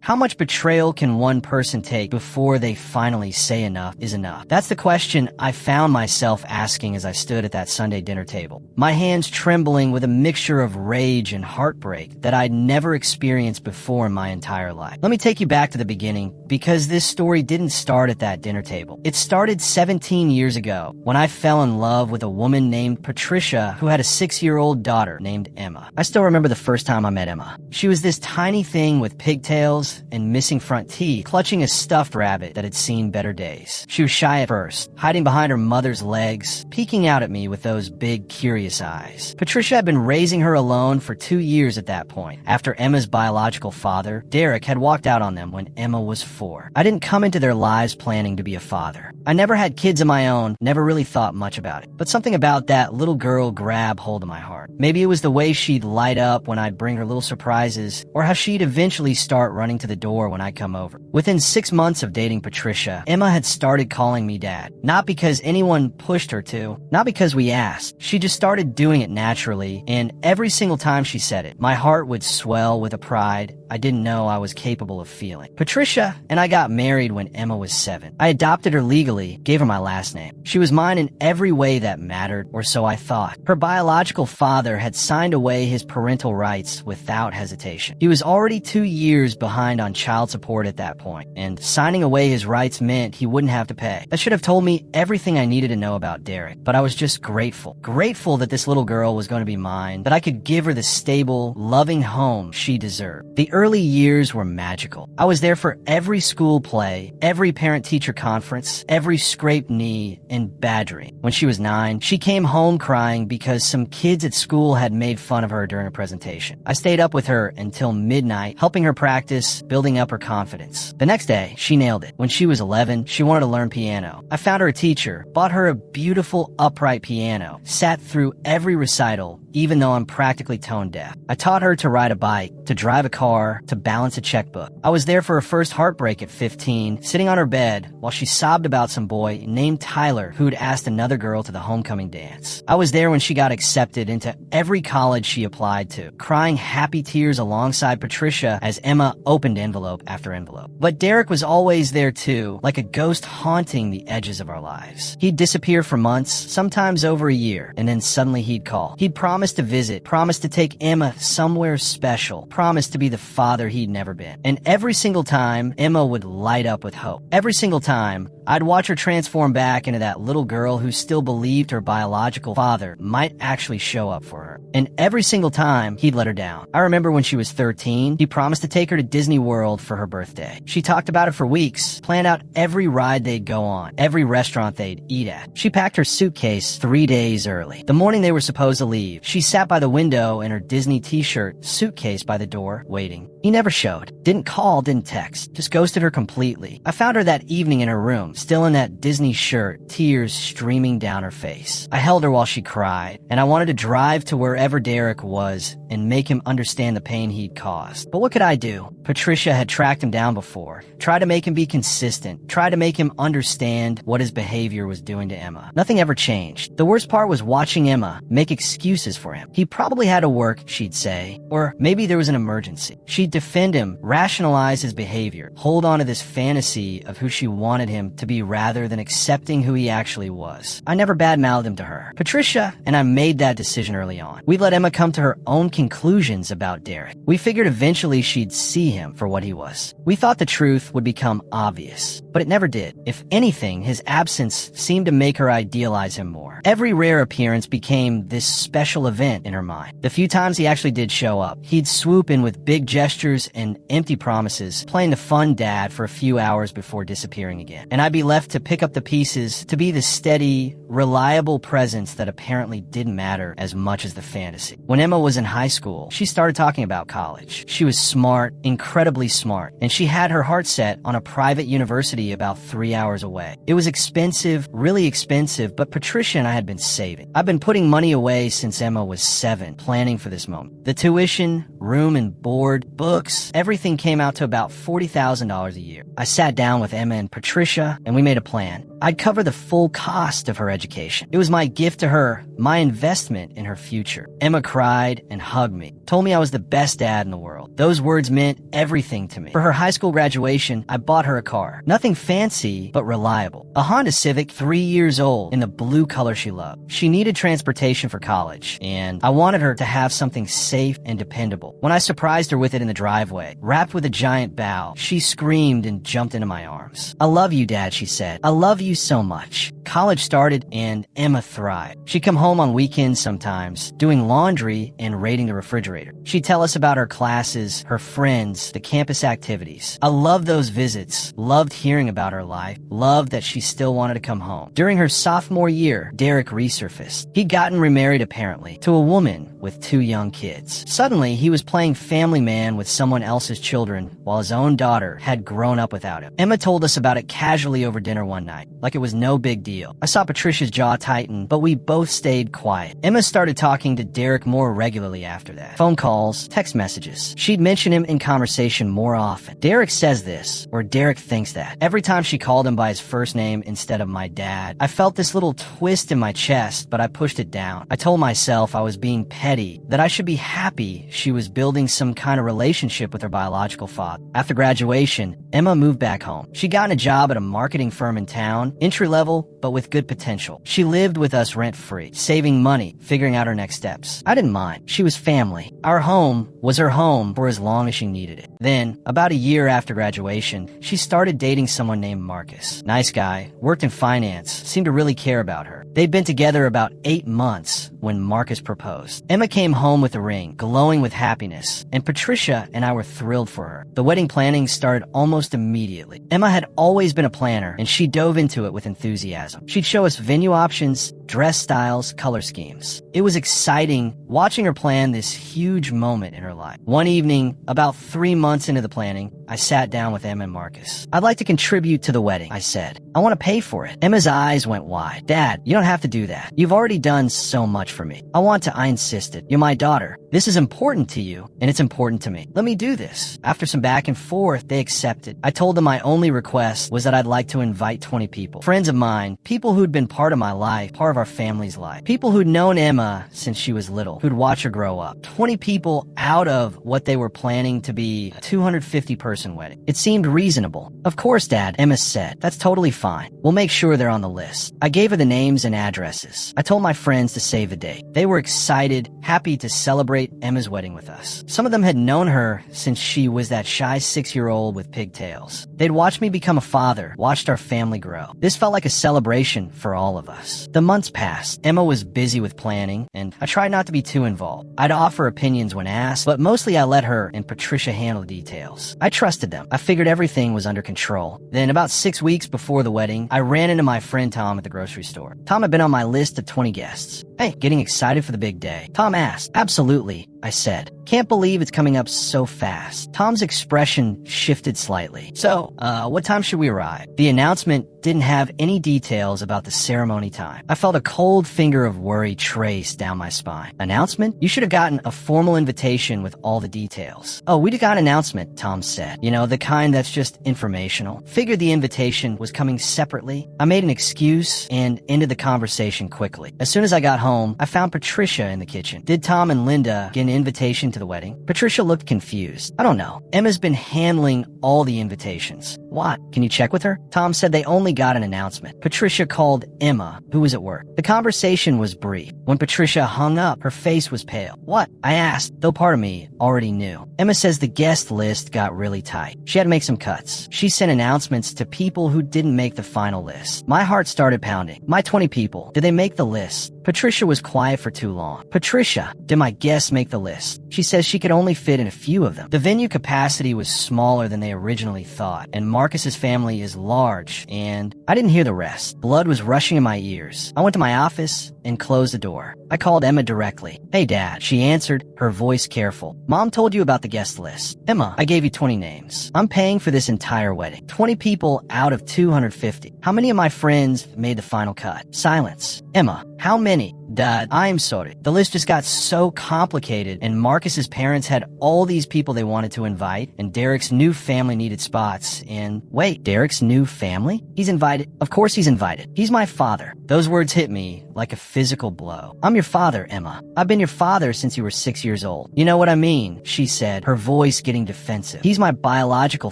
How much betrayal can one person take before they finally say enough is enough? That's the question I found myself asking as I stood at that Sunday dinner table, my hands trembling with a mixture of rage and heartbreak that I'd never experienced before in my entire life. Let me take you back to the beginning, because this story didn't start at that dinner table. It started 17 years ago when I fell in love with a woman named Patricia who had a 6-year-old daughter named Emma. I still remember the first time I met Emma. She was this tiny thing with pigtails and missing front teeth, clutching a stuffed rabbit that had seen better days. She was shy at first, hiding behind her mother's legs, peeking out at me with those big, curious eyes. Patricia had been raising her alone for 2 years at that point, after Emma's biological father, Derek, had walked out on them when Emma was 4. I didn't come into their lives planning to be a father. I never had kids of my own, never really thought much about it. But something about that little girl grabbed hold of my heart. Maybe it was the way she'd light up when I'd bring her little surprises, or how she'd eventually start running to the door when I come over. Within 6 months of dating Patricia, Emma had started calling me dad. Not because anyone pushed her to, not because we asked. She just started doing it naturally, and every single time she said it, my heart would swell with a pride I didn't know I was capable of feeling. Patricia and I got married when Emma was 7. I adopted her legally, gave her my last name. She was mine in every way that mattered, or so I thought. Her biological father had signed away his parental rights without hesitation. He was already 2 years behind on child support at that point, and signing away his rights meant he wouldn't have to pay. That should have told me everything I needed to know about Derek, but I was just grateful. Grateful that this little girl was going to be mine, that I could give her the stable, loving home she deserved. The early years were magical. I was there for every school play, every parent-teacher conference, every scraped knee, and badgering. When she was 9, she came home crying because some kids at school had made fun of her during a presentation. I stayed up with her until midnight, helping her practice, building up her confidence. The next day, she nailed it. When she was 11, she wanted to learn piano. I found her a teacher, bought her a beautiful upright piano, sat through every recital, even though I'm practically tone deaf. I taught her to ride a bike, to drive a car, to balance a checkbook. I was there for her first heartbreak at 15, sitting on her bed while she sobbed about some boy named Tyler who'd asked another girl to the homecoming dance. I was there when she got accepted into every college she applied to, crying happy tears alongside Patricia as Emma opened envelope after envelope. But Derek was always there too, like a ghost haunting the edges of our lives. He'd disappear for months, sometimes over a year, and then suddenly he'd call. He'd promise to visit, promised to take Emma somewhere special, promised to be the father he'd never been. And every single time, Emma would light up with hope. Every single time, I'd watch her transform back into that little girl who still believed her biological father might actually show up for her. And every single time, he'd let her down. I remember when she was 13, he promised to take her to Disney World for her birthday. She talked about it for weeks, planned out every ride they'd go on, every restaurant they'd eat at. She packed her suitcase 3 days early. The morning they were supposed to leave, she sat by the window in her Disney t-shirt, suitcase by the door, waiting. He never showed. Didn't call, didn't text. Just ghosted her completely. I found her that evening in her room, still in that Disney shirt, tears streaming down her face. I held her while she cried, and I wanted to drive to wherever Derek was and make him understand the pain he'd caused. But what could I do? Patricia had tracked him down before, tried to make him be consistent, tried to make him understand what his behavior was doing to Emma. Nothing ever changed. The worst part was watching Emma make excuses for him. He probably had to work, she'd say, or maybe there was an emergency. She'd defend him, rationalize his behavior, hold on to this fantasy of who she wanted him to be rather than accepting who he actually was. I never badmouthed him to her. Patricia and I made that decision early on. We let Emma come to her own conclusions about Derek. We figured eventually she'd see him for what he was. We thought the truth would become obvious, but it never did. If anything, his absence seemed to make her idealize him more. Every rare appearance became this special event in her mind. The few times he actually did show up, he'd swoop in with big gestures and empty promises, playing the fun dad for a few hours before disappearing again. And I'd be left to pick up the pieces, to be the steady, reliable presence that apparently didn't matter as much as the fantasy. When Emma was in high school, she started talking about college. She was smart, incredibly smart, and she had her heart set on a private university about 3 hours away. It was expensive, really expensive, but Patricia and I had been saving. I've been putting money away since Emma was 7, planning for this moment. The tuition, room and board, books, everything came out to about $40,000 a year. I sat down with Emma and Patricia, and we made a plan. I'd cover the full cost of her education. It was my gift to her, my investment in her future. Emma cried and hugged me, told me I was the best dad in the world. Those words meant everything to me. For her high school graduation, I bought her a car. Nothing fancy, but reliable. A Honda Civic, 3 years old, in the blue color she loved. She needed transportation for college, and I wanted her to have something safe and dependable. When I surprised her with it in the driveway, wrapped with a giant bow, she screamed and jumped into my arms. "I love you, Dad," she said. "I love you so much." College started, and Emma thrived. She'd come home on weekends sometimes, doing laundry and raiding the refrigerator. She'd tell us about her classes, her friends, the campus activities. I loved those visits, loved hearing about her life, loved that she still wanted to come home. During her sophomore year, Derek resurfaced. He'd gotten remarried, apparently, to a woman with 2 young kids. Suddenly, he was playing family man with someone else's children while his own daughter had grown up without him. Emma told us about it casually over dinner one night, like it was no big deal. I saw Patricia's jaw tighten, but we both stayed quiet. Emma started talking to Derek more regularly after that. Phone calls, text messages. She'd mention him in conversation more often. Derek says this, or Derek thinks that. Every time she called him by his first name instead of my dad, I felt this little twist in my chest, but I pushed it down. I told myself I was being petty, that I should be happy she was building some kind of relationship with her biological father. After graduation, Emma moved back home. She got a job at a marketing firm in town, entry level, but with good potential. She lived with us rent-free, saving money, figuring out her next steps. I didn't mind. She was family. Our home was her home for as long as she needed it. Then, about a year after graduation, she started dating someone named Marcus. Nice guy, worked in finance, seemed to really care about her. They'd been together about 8 months when Marcus proposed. Emma came home with a ring, glowing with happiness, and Patricia and I were thrilled for her. The wedding planning started almost immediately. Emma had always been a planner, and she dove into it with enthusiasm. She'd show us venue options, dress styles, color schemes. It was exciting watching her plan this huge moment in her life. One evening, about 3 months into the planning, I sat down with Emma and Marcus. "I'd like to contribute to the wedding," I said. "I want to pay for it." Emma's eyes went wide. "Dad, you don't have to do that. You've already done so much for me. I insisted. You're my daughter. This is important to you, and it's important to me. Let me do this." After some back and forth, they accepted. I told them my only request was that I'd like to invite 20 people. Friends of mine, people who'd been part of my life, part of our family's life. People who'd known Emma since she was little, who'd watch her grow up. 20 people out of what they were planning to be a 250-person wedding. It seemed reasonable. "Of course, Dad," Emma said. "That's totally fine. We'll make sure they're on the list." I gave her the names and addresses. I told my friends to save the date. They were excited, happy to celebrate Emma's wedding with us. Some of them had known her since she was that shy 6-year-old with pigtails. They'd watched me become a father, watched our family grow. This felt like a celebration for all of us. The months passed. Emma was busy with planning, and I tried not to be too involved. I'd offer opinions when asked, but mostly I let her and Patricia handle the details. I trusted them. I figured everything was under control. Then, about 6 weeks before the wedding, I ran into my friend Tom at the grocery store. Tom had been on my list of 20 guests. "Hey, getting excited for the big day?" Tom asked. "Absolutely," I said. "Can't believe it's coming up so fast." Tom's expression shifted slightly. "So, what time should we arrive?" The announcement didn't have any details about the ceremony time. I felt a cold finger of worry trace down my spine. "Announcement? You should have gotten a formal invitation with all the details." "Oh, we'd got an announcement," Tom said. "You know, the kind that's just informational." Figured the invitation was coming separately. I made an excuse and ended the conversation quickly. As soon as I got home, I found Patricia in the kitchen. "Did Tom and Linda get an invitation to the wedding?" Patricia looked confused. "I don't know. Emma's been handling all the invitations." "What? Can you check with her?" Tom said they only got an announcement. Patricia called Emma, who was at work. The conversation was brief. When Patricia hung up, her face was pale. "What?" I asked, though part of me already knew. Emma says the guest list got really tight. She had to make some cuts. She sent announcements to people who didn't make the final list. My heart started pounding. My 20 people, did they make the list? Patricia was quiet for too long. "Patricia, did my guests make the list?" She says she could only fit in a few of them. The venue capacity was smaller than they originally thought, and Marcus's family is large, and I didn't hear the rest. Blood was rushing in my ears. I went to my office and closed the door. I called Emma directly. "Hey, Dad." She answered, her voice careful. "Mom told you about the guest list." "Emma, I gave you 20 names. I'm paying for this entire wedding. 20 people out of 250. How many of my friends made the final cut?" Silence. "Emma, how many?" Dad, I'm sorry. The list just got so complicated, and Marcus's parents had all these people they wanted to invite, and Derek's new family needed spots, and wait, Derek's new family? He's invited? Of course he's invited. He's my father. Those words hit me like a physical blow. I'm your father, Emma. I've been your father since you were 6 years old. You know what I mean, she said, her voice getting defensive. He's my biological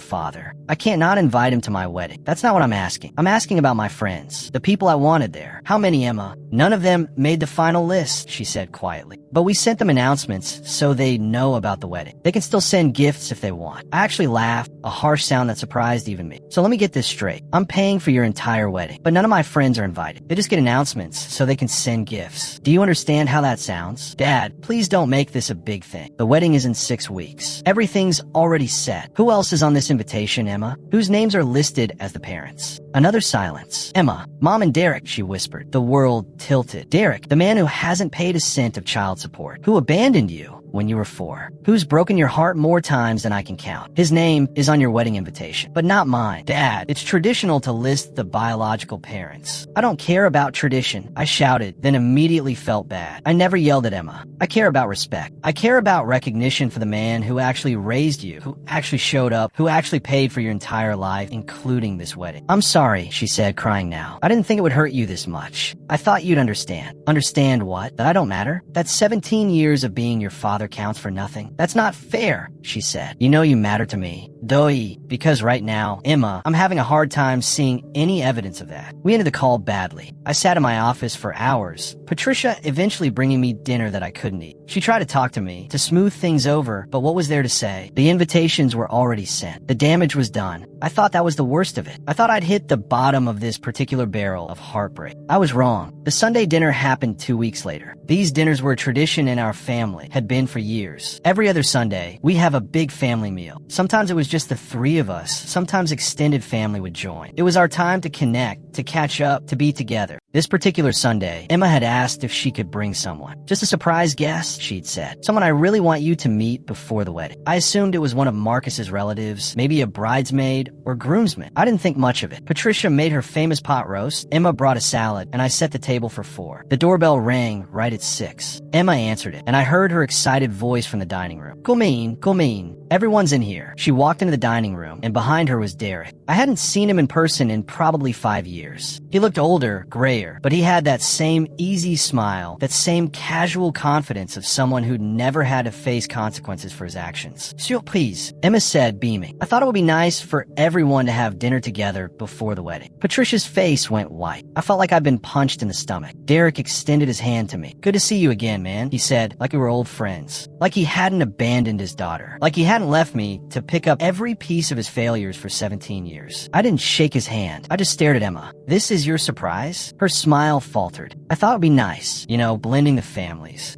father. I can't not invite him to my wedding. That's not what I'm asking. I'm asking about my friends, the people I wanted there. How many, Emma? None of them made the final list, she said quietly. But we sent them announcements so they know about the wedding. They can still send gifts if they want. I actually laughed, a harsh sound that surprised even me. So let me get this straight. I'm paying for your entire wedding, but none of my friends are invited. They just get announcements so they can send gifts. Do you understand how that sounds? Dad, please don't make this a big thing. The wedding is in 6 weeks. Everything's already set. Who else is on this invitation, Emma? Whose names are listed as the parents? Another silence. Emma, Mom and Derek, she whispered. The world tilted. Derek, the man who hasn't paid a cent of child support, who abandoned you when you were 4, who's broken your heart more times than I can count. His name is on your wedding invitation, but not mine. Dad, it's traditional to list the biological parents. I don't care about tradition, I shouted, then immediately felt bad. I never yelled at Emma. I care about respect. I care about recognition for the man who actually raised you, who actually showed up, who actually paid for your entire life, including this wedding. I'm sorry, she said, crying now. I didn't think it would hurt you this much. I thought you'd understand. Understand what? That I don't matter? That 17 years of being your father counts for nothing? That's not fair, she said. You know you matter to me. Doi, because right now, Emma, I'm having a hard time seeing any evidence of that. We ended the call badly. I sat in my office for hours, Patricia eventually bringing me dinner that I couldn't eat. She tried to talk to me, to smooth things over, but what was there to say? The invitations were already sent. The damage was done. I thought that was the worst of it. I thought I'd hit the bottom of this particular barrel of heartbreak. I was wrong. The Sunday dinner happened 2 weeks later. These dinners were a tradition in our family, had been for years. Every other Sunday, we have a big family meal. Sometimes it was just the 3 of us. Sometimes extended family would join. It was our time to connect, to catch up, to be together. This particular Sunday, Emma had asked if she could bring someone. Just a surprise guest, she'd said. Someone I really want you to meet before the wedding. I assumed it was one of Marcus's relatives, maybe a bridesmaid or groomsman. I didn't think much of it. Patricia made her famous pot roast, Emma brought a salad, and I set the table for 4. The doorbell rang right at 6. Emma answered it, and I heard her excited voice from the dining room. Kulmeen, everyone's in here. She walked into the dining room, and behind her was Derek. I hadn't seen him in person in probably 5 years. He looked older, grayer, but he had that same easy smile, that same casual confidence of someone who'd never had to face consequences for his actions. Surprise, Emma said, beaming. I thought it would be nice for everyone to have dinner together before the wedding. Patricia's face went white. I felt like I'd been punched in the stomach. Derek extended his hand to me. Good to see you again, man, he said, like we were old friends. Like he hadn't abandoned his daughter. Like he hadn't left me to pick up every piece of his failures for 17 years. I didn't shake his hand. I just stared at Emma. This is your surprise? Her smile faltered. I thought it'd be nice. You know, blending the families.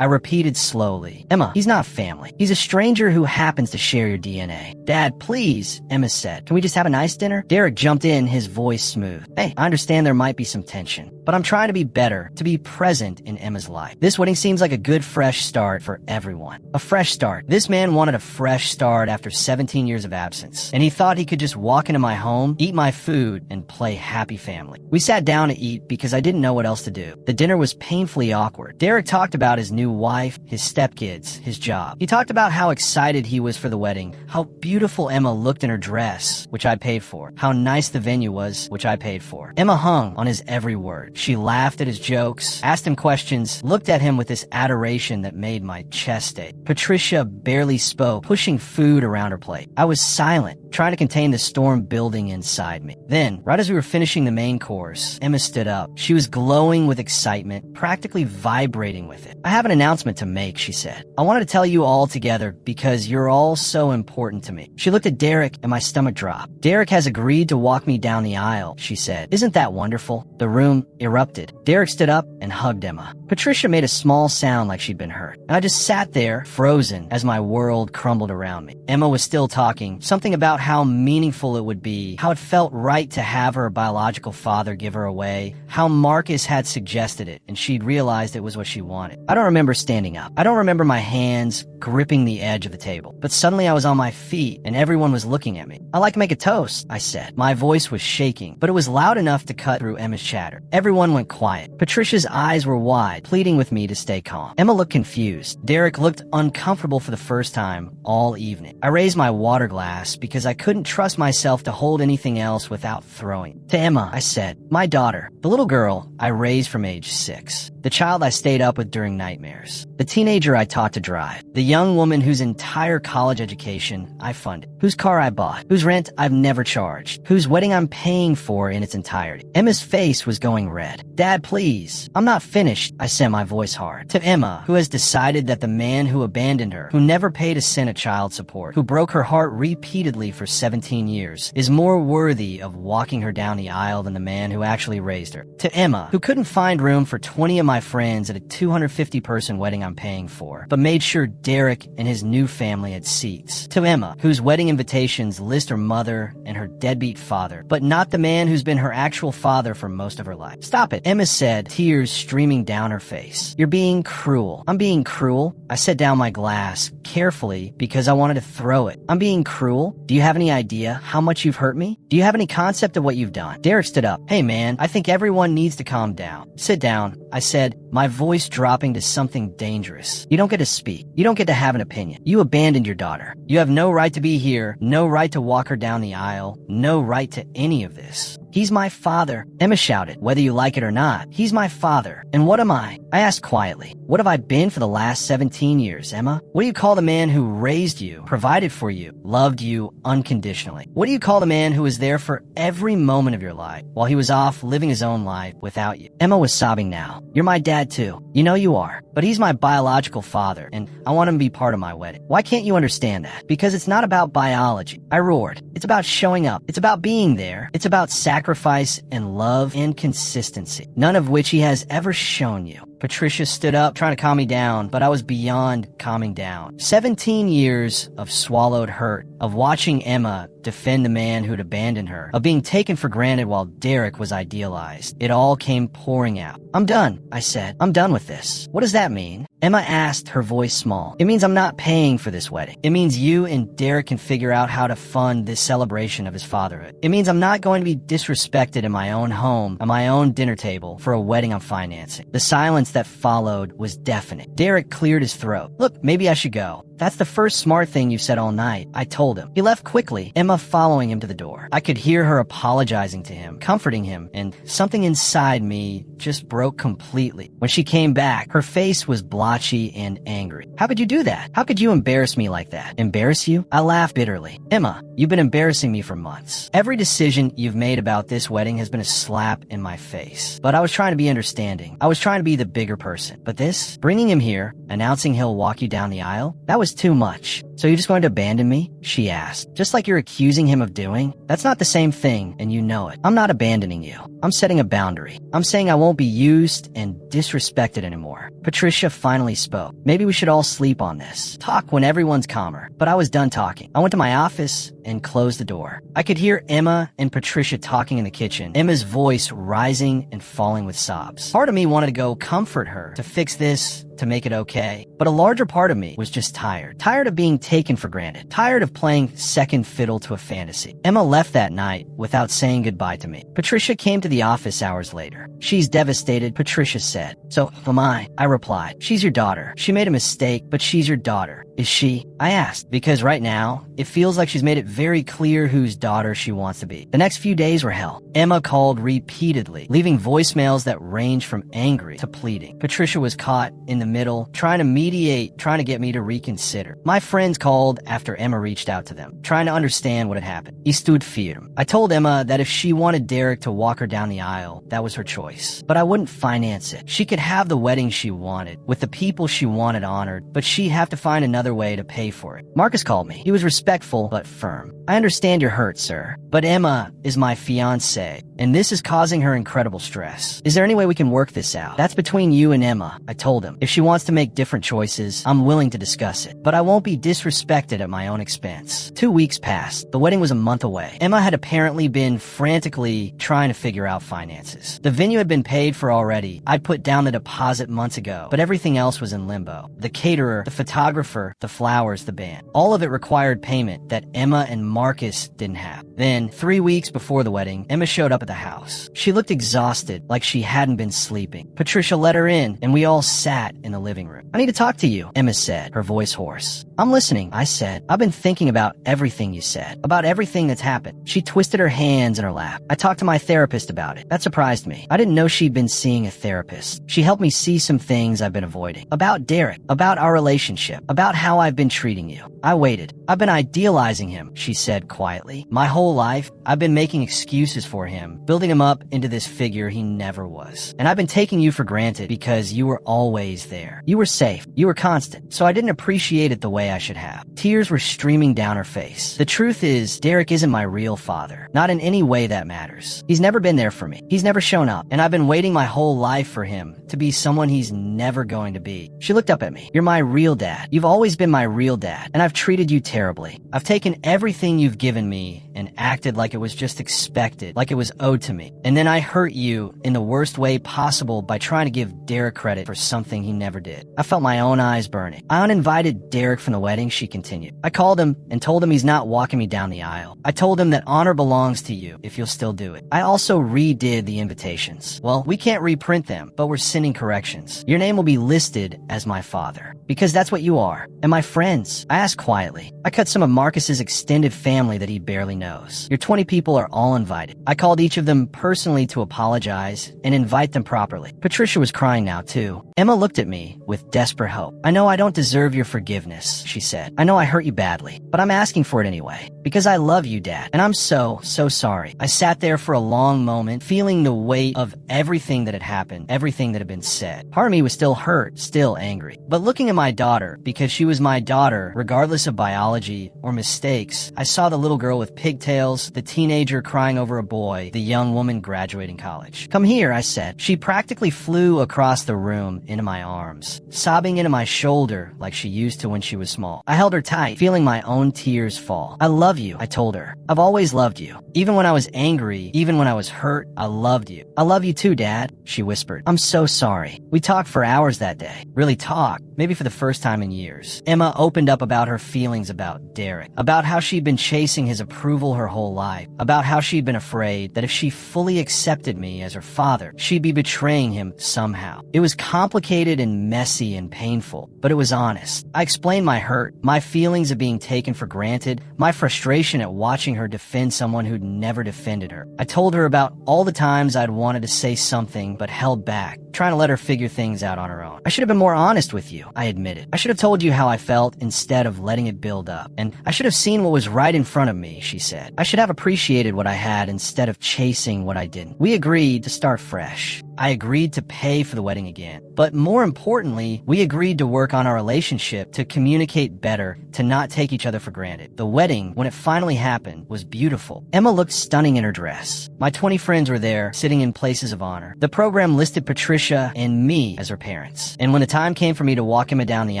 I repeated slowly. Emma, he's not family. He's a stranger who happens to share your DNA. Dad, please, Emma said. Can we just have a nice dinner? Derek jumped in, his voice smooth. Hey, I understand there might be some tension, but I'm trying to be better, to be present in Emma's life. This wedding seems like a good fresh start for everyone. A fresh start. This man wanted a fresh start after 17 years of absence, and he thought he could just walk into my home, eat my food, and play happy family. We sat down to eat because I didn't know what else to do. The dinner was painfully awkward. Derek talked about his new wife, his stepkids, his job. He talked about how excited he was for the wedding, how beautiful Emma looked in her dress, which I paid for, how nice the venue was, which I paid for. Emma hung on his every word. She laughed at his jokes, asked him questions, looked at him with this adoration that made my chest ache. Patricia barely spoke, pushing food around her plate. I was silent, trying to contain the storm building inside me. Then, right as we were finishing the main course, Emma stood up. She was glowing with excitement, practically vibrating with it. I have an announcement to make, she said. I wanted to tell you all together because you're all so important to me. She looked at Derek and my stomach dropped. Derek has agreed to walk me down the aisle, she said. Isn't that wonderful? The room erupted. Derek stood up and hugged Emma. Patricia made a small sound like she'd been hurt, and I just sat there, frozen, as my world crumbled around me. Emma was still talking, something about how meaningful it would be, how it felt right to have her biological father give her away, how Marcus had suggested it, and she'd realized it was what she wanted. I don't remember standing up. I don't remember my hands gripping the edge of the table, but suddenly I was on my feet, and everyone was looking at me. I'd like to make a toast, I said. My voice was shaking, but it was loud enough to cut through Emma's chatter. Everyone Everyone went quiet. Patricia's eyes were wide, pleading with me to stay calm. Emma looked confused. Derek looked uncomfortable for the first time all evening. I raised my water glass because I couldn't trust myself to hold anything else without throwing it. To Emma, I said, my daughter, the little girl I raised from age 6, the child I stayed up with during nightmares, the teenager I taught to drive, the young woman whose entire college education I funded, whose car I bought, whose rent I've never charged, whose wedding I'm paying for in its entirety. Emma's face was going red. Dad, please. I'm not finished, I said, my voice hard. To Emma, who has decided that the man who abandoned her, who never paid a cent of child support, who broke her heart repeatedly for 17 years, is more worthy of walking her down the aisle than the man who actually raised her. To Emma, who couldn't find room for 20 of my friends at a 250-person wedding I'm paying for, but made sure Derek and his new family had seats. To Emma, whose wedding invitations list her mother and her deadbeat father, but not the man who's been her actual father for most of her life. Stop it, Emma said, tears streaming down her face. You're being cruel. I'm being cruel? I set down my glass carefully because I wanted to throw it. I'm being cruel? Do you have any idea how much you've hurt me? Do you have any concept of what you've done? Derek stood up. Hey man, I think everyone needs to calm down. Sit down, I said, my voice dropping to something dangerous. You don't get to speak. You don't get to have an opinion. You abandoned your daughter. You have no right to be here, no right to walk her down the aisle, no right to any of this. He's my father, Emma shouted, whether you like it or not. He's my father. And what am I? I asked quietly. What have I been for the last 17 years, Emma? What do you call the man who raised you, provided for you, loved you unconditionally? What do you call the man who was there for every moment of your life while he was off living his own life without you? Emma was sobbing now. You're my dad too. You know you are. But he's my biological father, and I want him to be part of my wedding. Why can't you understand that? Because it's not about biology. I roared. It's about showing up. It's about being there. It's about sacrifice and love and consistency, none of which he has ever shown you. Patricia stood up, trying to calm me down, but I was beyond calming down. 17 years of swallowed hurt, of watching Emma defend the man who'd abandoned her, of being taken for granted while Derek was idealized. It all came pouring out. I'm done, I said. I'm done with this. What does that mean? Emma asked, her voice small. It means I'm not paying for this wedding. It means you and Derek can figure out how to fund this celebration of his fatherhood. It means I'm not going to be disrespected in my own home, at my own dinner table, for a wedding I'm financing. The silence that followed was deafening. Derek cleared his throat. Look, maybe I should go. That's the first smart thing you've said all night, I told him. He left quickly, Emma following him to the door. I could hear her apologizing to him, comforting him, and something inside me just broke completely. When she came back, her face was blotchy and angry. How could you do that? How could you embarrass me like that? Embarrass you? I laughed bitterly. Emma, you've been embarrassing me for months. Every decision you've made about this wedding has been a slap in my face. But I was trying to be understanding. I was trying to be the bigger person. But this, bringing him here, announcing he'll walk you down the aisle, that was too much. So you're just going to abandon me? She asked. Just like you're accusing him of doing? That's not the same thing, and you know it. I'm not abandoning you. I'm setting a boundary. I'm saying I won't be used and disrespected anymore. Patricia finally spoke. Maybe we should all sleep on this. Talk when everyone's calmer. But I was done talking. I went to my office and closed the door. I could hear Emma and Patricia talking in the kitchen, Emma's voice rising and falling with sobs. Part of me wanted to go comfort her, to fix this, to make it okay. But a larger part of me was just tired. Tired of being taken for granted. Tired of playing second fiddle to a fantasy. Emma left that night without saying goodbye to me. Patricia came to the office hours later. She's devastated, Patricia said. So, who am I? I replied. She's your daughter. She made a mistake, but she's your daughter. Is she? I asked, because right now, it feels like she's made it very clear whose daughter she wants to be. The next few days were hell. Emma called repeatedly, leaving voicemails that ranged from angry to pleading. Patricia was caught in the middle, trying to mediate, trying to get me to reconsider. My friends called after Emma reached out to them, trying to understand what had happened. I stod firm. I told Emma that if she wanted Derek to walk her down the aisle, that was her choice. But I wouldn't finance it. She could have the wedding she wanted, with the people she wanted honored, but she'd have to find another way to pay for it. Marcus called me. He was respectful, but firm. I understand your hurt, sir, but Emma is my fiancée, and this is causing her incredible stress. Is there any way we can work this out? That's between you and Emma, I told him. If she she wants to make different choices, I'm willing to discuss it. But I won't be disrespected at my own expense. 2 weeks passed. The wedding was a month away. Emma had apparently been frantically trying to figure out finances. The venue had been paid for already. I'd put down the deposit months ago, but everything else was in limbo. The caterer, the photographer, the flowers, the band. All of it required payment that Emma and Marcus didn't have. Then, 3 weeks before the wedding, Emma showed up at the house. She looked exhausted, like she hadn't been sleeping. Patricia let her in, and we all sat in the living room. "I need to talk to you," Emma said, her voice hoarse. "I'm listening," I said. "I've been thinking about everything you said, about everything that's happened." She twisted her hands in her lap. "I talked to my therapist about it. That surprised me. I didn't know she'd been seeing a therapist. She helped me see some things I've been avoiding. About Derek, about our relationship, about how I've been treating you." I waited. "I've been idealizing him," she said quietly. "My whole life, I've been making excuses for him, building him up into this figure he never was. And I've been taking you for granted because you were always there. You were safe. You were constant. So I didn't appreciate it the way I should have." Tears were streaming down her face. "The truth is, Derek isn't my real father. Not in any way that matters. He's never been there for me. He's never shown up. And I've been waiting my whole life for him to be someone he's never going to be." She looked up at me. "You're my real dad. You've always been my real dad. And I've treated you terribly. I've taken everything you've given me and acted like it was just expected, like it was owed to me. And then I hurt you in the worst way possible by trying to give Derek credit for something he never did." I felt my own eyes burning. "I uninvited Derek from the wedding," she continued. "I called him and told him he's not walking me down the aisle. I told him that honor belongs to you if you'll still do it. I also redid the invitations. Well, we can't reprint them, but we're sending corrections. Your name will be listed as my father, because that's what you are. And my friends," I asked quietly. "I cut some of Marcus's extended family that he barely knows. Your 20 people are all invited. I called each of them personally to apologize and invite them properly." Patricia was crying now, too. Emma looked at me with desperate hope. "I know I don't deserve your forgiveness," she said. "I know I hurt you badly, but I'm asking for it anyway, because I love you, Dad, and I'm so sorry." I sat there for a long moment, feeling the weight of everything that had happened, everything that had been said. Part of me was still hurt, still angry. But looking at my daughter, because she was my daughter, regardless of biology or mistakes, I saw the little girl with pigtails, the teenager crying over a boy, the young woman graduating college. "Come here," I said. She practically flew across the room into my arms, sobbing into my shoulder like she used to when she was small. I held her tight, feeling my own tears fall. "I love you," I told her. "I've always loved you. Even when I was angry, even when I was hurt, I loved you." "I love you too, Dad," she whispered. "I'm so sorry." We talked for hours that day. Really talked, maybe for the first time in years. Emma opened up about her feelings about Derek, about how she'd been chasing his approval her whole life, about how she'd been afraid that if she fully accepted me as her father, she'd be betraying him somehow. It was complicated and messy and painful, but it was honest. I explained my hurt, my feelings of being taken for granted, my frustration at watching her defend someone who'd never defended her. I told her about all the times I'd wanted to say something but held back, trying to let her figure things out on her own. "I should have been more honest with you," I admitted. "I should have told you how I felt instead of letting it build up. And I should have seen what was right in front of me," she said. "I should have appreciated what I had instead of chasing what I didn't." We agreed to start fresh. I agreed to pay for the wedding again. But more importantly, we agreed to work on our relationship, to communicate better, to not take each other for granted. The wedding, when it finally happened, was beautiful. Emma looked stunning in her dress. My 20 friends were there, sitting in places of honor. The program listed Patricia and me as her parents. And when the time came for me to walk Emma down the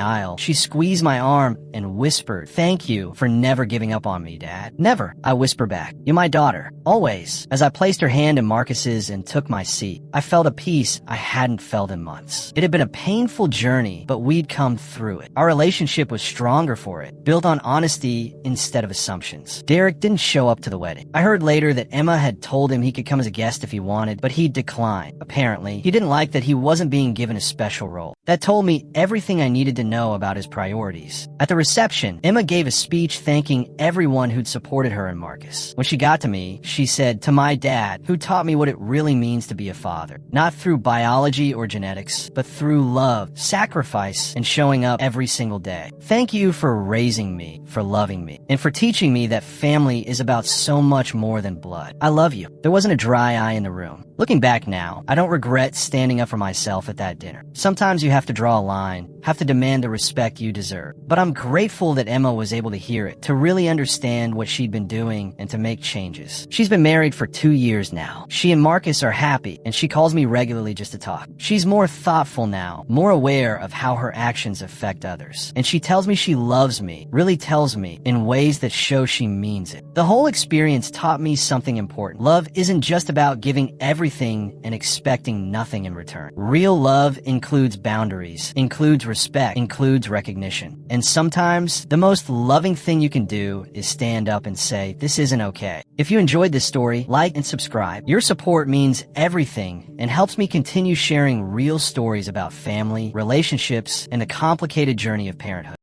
aisle, she squeezed my arm and whispered, "Thank you for never giving up on me, Dad." "Never," I whispered back. "You're my daughter. Always." As I placed her hand in Marcus's and took my seat, I felt a peace I hadn't felt in months. It had been a painful journey, but we'd come through it. Our relationship was stronger for it, built on honesty instead of assumptions. Derek didn't show up to the wedding. I heard later that Emma had told him he could come as a guest if he wanted, but he declined. Apparently, he didn't like that he wasn't being given a special role. That told me everything I needed to know about his priorities. At the reception, Emma gave a speech thanking everyone who'd supported her and Marcus. When she got to me, she said, "To my dad, who taught me what it really means to be a father. Not through biology or genetics, but through love, sacrifice, and showing up every single day. Thank you for raising me, for loving me, and for teaching me that family is about so much more than blood. I love you." There wasn't a dry eye in the room. Looking back now, I don't regret standing up for myself at that dinner. Sometimes you have to draw a line, have to demand the respect you deserve. But I'm grateful that Emma was able to hear it, to really understand what she'd been doing, and to make changes. She's been married for 2 years now. She and Marcus are happy, and she calls me regularly just to talk. She's more thoughtful now, more aware of how her actions affect others. And she tells me she loves me, really tells me, in ways that show she means it. The whole experience taught me something important. Love isn't just about giving everything and expecting nothing in return. Real love includes boundaries, includes respect, includes recognition. And sometimes, the most loving thing you can do is stand up and say, this isn't okay. If you enjoyed this story, like and subscribe. Your support means everything and helps me continue sharing real stories about family, relationships, and the complicated journey of parenthood.